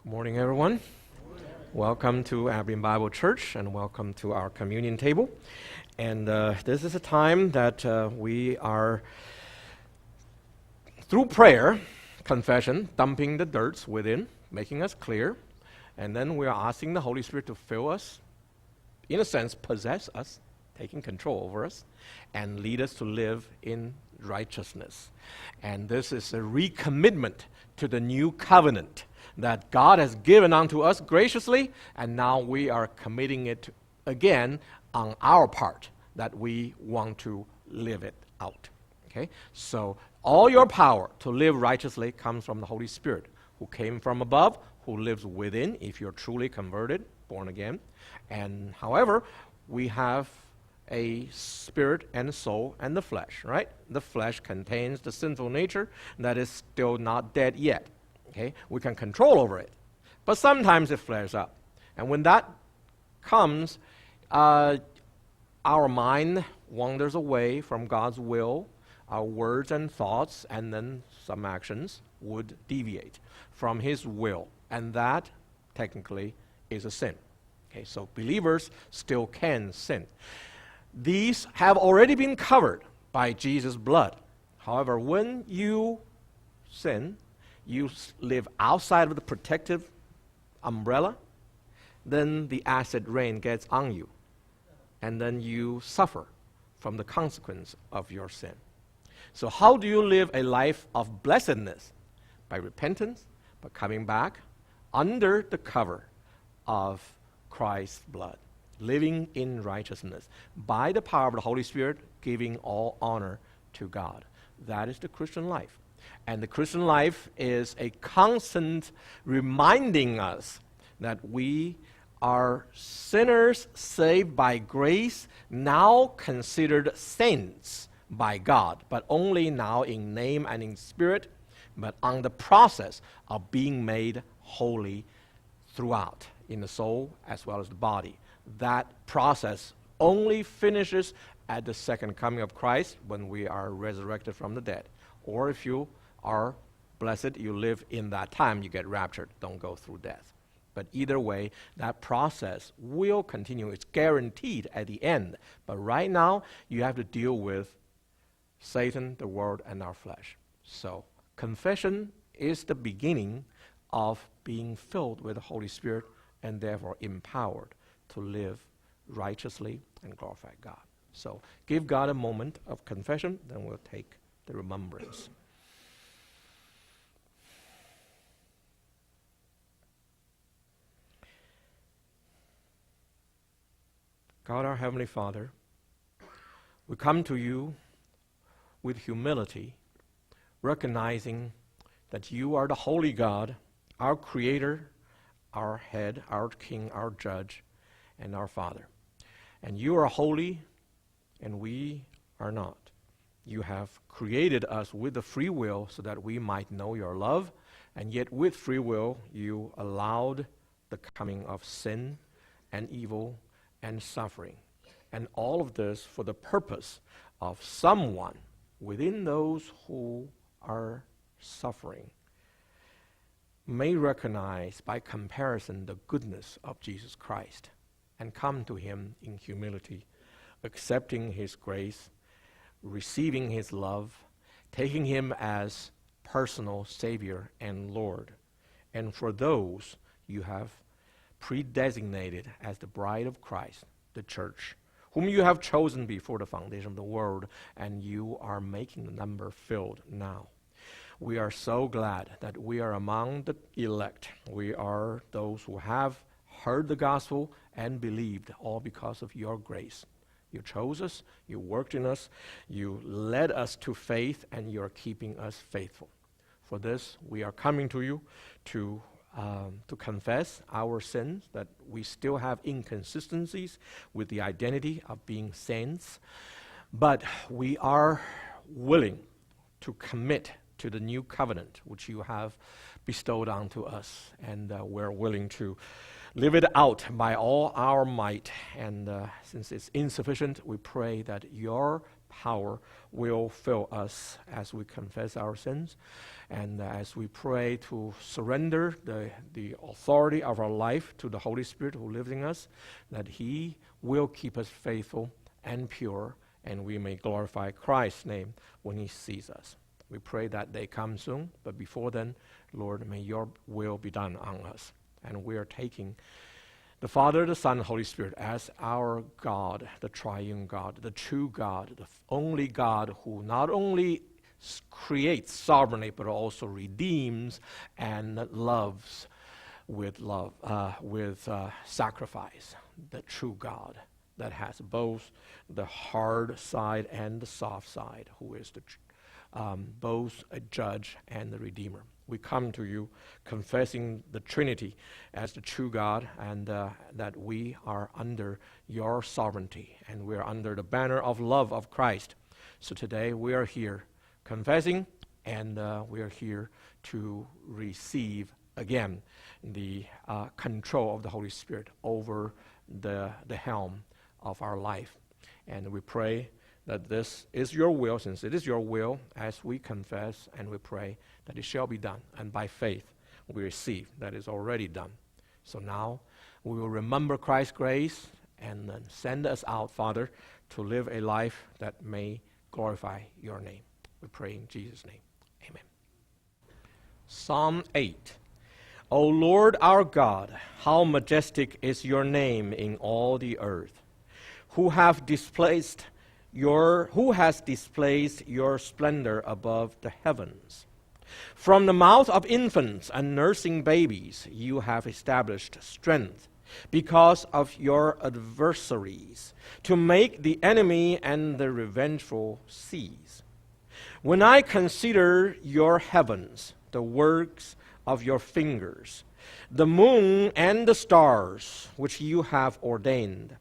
Morning, everyone. Welcome to Abilene Bible Church, and welcome to our communion table. And this is a time that we are, through prayer, confession, dumping the dirt within, making us clear, and then we are asking the Holy Spirit to fill us, in a sense, possess us, taking control over us, and lead us to live in righteousness. And this is a recommitment to the new covenant that God has given unto us graciously, and now we are committing it again on our part, that we want to live it out. Okay? So all your power to live righteously comes from the Holy Spirit, who came from above, who lives within, if you're truly converted, born again. And however, we have a spirit and a soul and the flesh, right? The flesh contains the sinful nature that is still not dead yet. Okay? We can control over it. But sometimes it flares up. And when that comes, our mind wanders away from God's will. Our words and thoughts, and then some actions, would deviate from His will. And that, technically, is a sin. Okay, so believers still can sin. These have already been covered by Jesus' blood. However, when you sin, you live outside of the protective umbrella, then the acid rain gets on you. And then you suffer from the consequence of your sin. So how do you live a life of blessedness? By repentance, by coming back under the cover of Christ's blood, living in righteousness, by the power of the Holy Spirit, giving all honor to God. That is the Christian life. And the Christian life is a constant reminding us that we are sinners saved by grace, now considered saints by God, but only now in name and in spirit, but on the process of being made holy throughout, in the soul as well as the body. That process only finishes at the second coming of Christ, when we are resurrected from the dead. Or if you are blessed, you live in that time, you get raptured, don't go through death. But either way, that process will continue. It's guaranteed at the end. But right now, you have to deal with Satan, the world, and our flesh. So confession is the beginning of being filled with the Holy Spirit, and therefore empowered to live righteously and glorify God. So give God a moment of confession, then we'll take the remembrance. God, our Heavenly Father, we come to you with humility, recognizing that you are the holy God, our Creator, our head, our King, our Judge, and our Father. And you are holy, and we are not. You have created us with a free will so that we might know your love, and yet with free will you allowed the coming of sin and evil and suffering. And all of this for the purpose of someone within those who are suffering may recognize by comparison the goodness of Jesus Christ and come to Him in humility, accepting His grace, receiving His love, taking Him as personal Savior and Lord. And for those you have predesignated as the bride of Christ, the church, whom you have chosen before the foundation of the world, and you are making the number filled now. We are so glad that we are among the elect. We are those who have heard the gospel and believed, all because of your grace. You chose us, you worked in us, you led us to faith, and you are keeping us faithful. For this, we are coming to you to confess our sins, that we still have inconsistencies with the identity of being saints, but we are willing to commit to the new covenant which you have bestowed onto us, and we're willing to live it out by all our might. And since it's insufficient, we pray that your power will fill us as we confess our sins and as we pray to surrender the authority of our life to the Holy Spirit who lives in us, that He will keep us faithful and pure, and we may glorify Christ's name when He sees us. We pray that day come soon, but before then, Lord, may Your will be done on us. And we are taking the Father, the Son, the Holy Spirit as our God, the triune God, the true God, the only God who not only creates sovereignly, but also redeems and loves with sacrifice. The true God that has both the hard side and the soft side, who is both a judge and the redeemer. We come to you confessing the Trinity as the true God, and that we are under your sovereignty, and we are under the banner of love of Christ. So today we are here confessing, and we are here to receive again the control of the Holy Spirit over the helm of our life. And we pray that this is your will, since it is your will, as we confess and we pray that it shall be done. And by faith we receive that is already done. So now we will remember Christ's grace and then send us out, Father, to live a life that may glorify your name. We pray in Jesus' name. Amen. Psalm 8. O Lord our God, how majestic is your name in all the earth, who has displayed your splendor above the heavens. From the mouth of infants and nursing babies you have established strength because of your adversaries, to make the enemy and the revengeful cease. When I consider your heavens, the works of your fingers, the moon and the stars which you have ordained,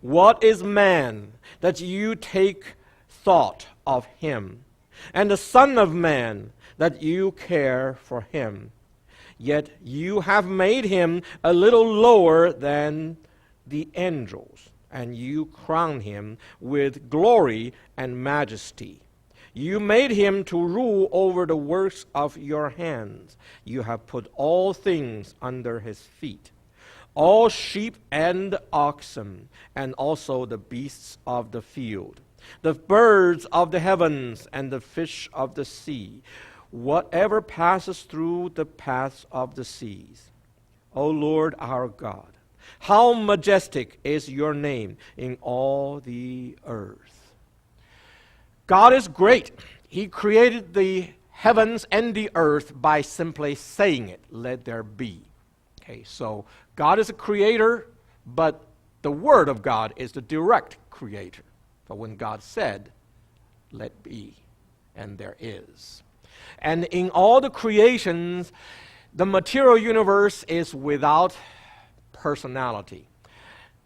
what is man that you take thought of him, and the Son of Man that you care for him? Yet you have made him a little lower than the angels, and you crown him with glory and majesty. You made him to rule over the works of your hands. You have put all things under his feet, all sheep and oxen, and also the beasts of the field, the birds of the heavens, and the fish of the sea, whatever passes through the paths of the seas. O Lord our God, how majestic is your name in all the earth. God is great. He created the heavens and the earth by simply saying it, let there be. Okay, so God is a creator, but the Word of God is the direct creator. But when God said, let be, and there is. And in all the creations, the material universe is without personality.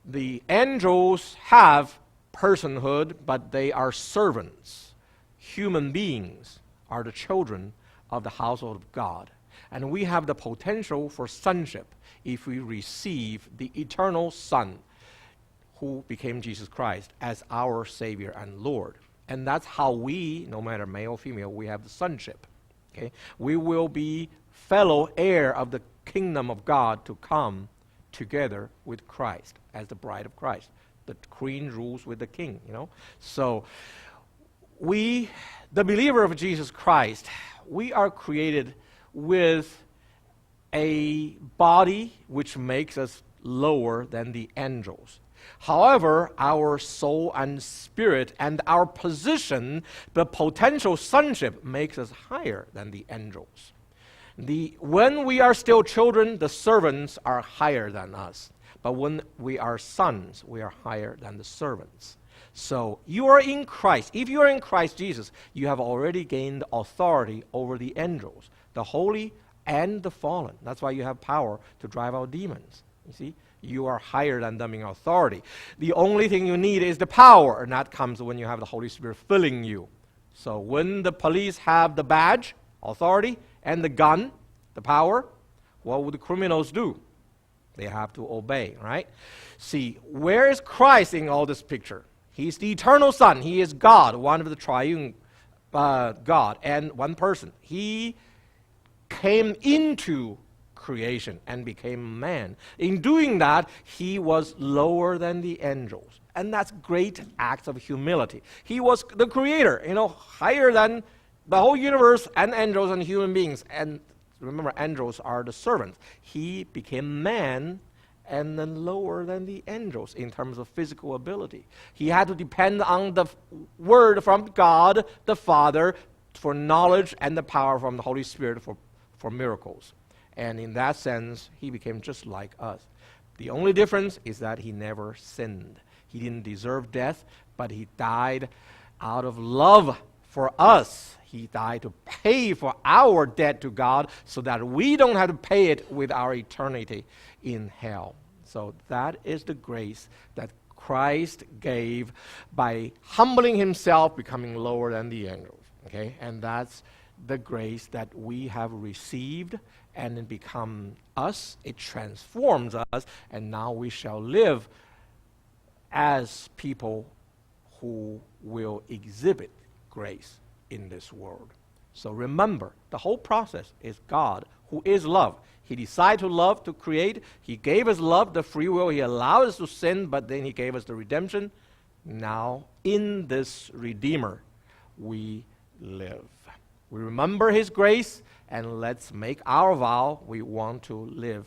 The angels have personhood, but they are servants. Human beings are the children of the household of God. And we have the potential for sonship if we receive the eternal Son who became Jesus Christ as our Savior and Lord. And that's how we, no matter male or female, we have the sonship. Okay? We will be fellow heir of the kingdom of God to come together with Christ as the bride of Christ. The queen rules with the king, So we, the believer of Jesus Christ, we are created with a body which makes us lower than the angels. However, our soul and spirit and our position, the potential sonship, makes us higher than the angels. When we are still children, the servants are higher than us. But when we are sons, we are higher than the servants. So you are in Christ. If you are in Christ Jesus, you have already gained authority over the angels, the holy and the fallen. That's why you have power to drive out demons. You see? You are higher than them in authority. The only thing you need is the power, and that comes when you have the Holy Spirit filling you. So when the police have the badge, authority, and the gun, the power, what would the criminals do? They have to obey, right? See, where is Christ in all this picture? He's the eternal Son. He is God, one of the triune God, and one person. He came into creation and became man. In doing that, he was lower than the angels. And that's great acts of humility. He was the creator, higher than the whole universe and angels and human beings. And remember, angels are the servants. He became man and then lower than the angels in terms of physical ability. He had to depend on the word from God the Father for knowledge and the power from the Holy Spirit for miracles. And in that sense, he became just like us. The only difference is that he never sinned. He didn't deserve death, but he died out of love for us. He died to pay for our debt to God so that we don't have to pay it with our eternity in hell. So that is the grace that Christ gave by humbling himself, becoming lower than the angels. Okay? And that's the grace that we have received, and it becomes us. It transforms us, and now we shall live as people who will exhibit grace in this world. So remember, the whole process is God, who is love. He decided to love, to create. He gave us love, the free will. He allowed us to sin, but then he gave us the redemption. Now, in this Redeemer, we live. We remember his grace, and let's make our vow. We want to live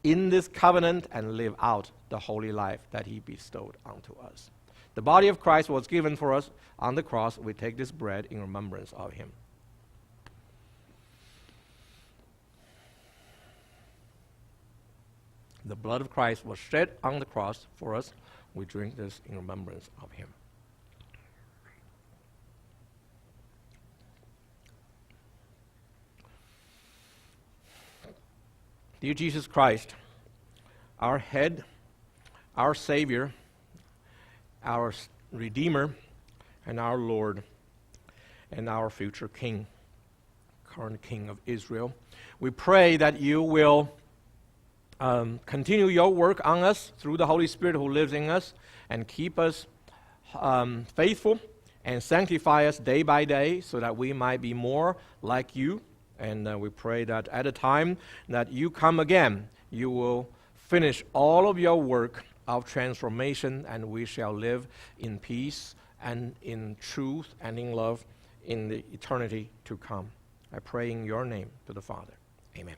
in this covenant and live out the holy life that he bestowed unto us. The body of Christ was given for us on the cross. We take this bread in remembrance of him. The blood of Christ was shed on the cross for us. We drink this in remembrance of him. Dear Jesus Christ, our head, our Savior, our Redeemer, and our Lord, and our future King, current King of Israel, we pray that you will continue your work on us through the Holy Spirit who lives in us, and keep us faithful and sanctify us day by day so that we might be more like you. And we pray that at a time that you come again, you will finish all of your work of transformation, and we shall live in peace and in truth and in love in the eternity to come. I pray in your name to the Father. Amen.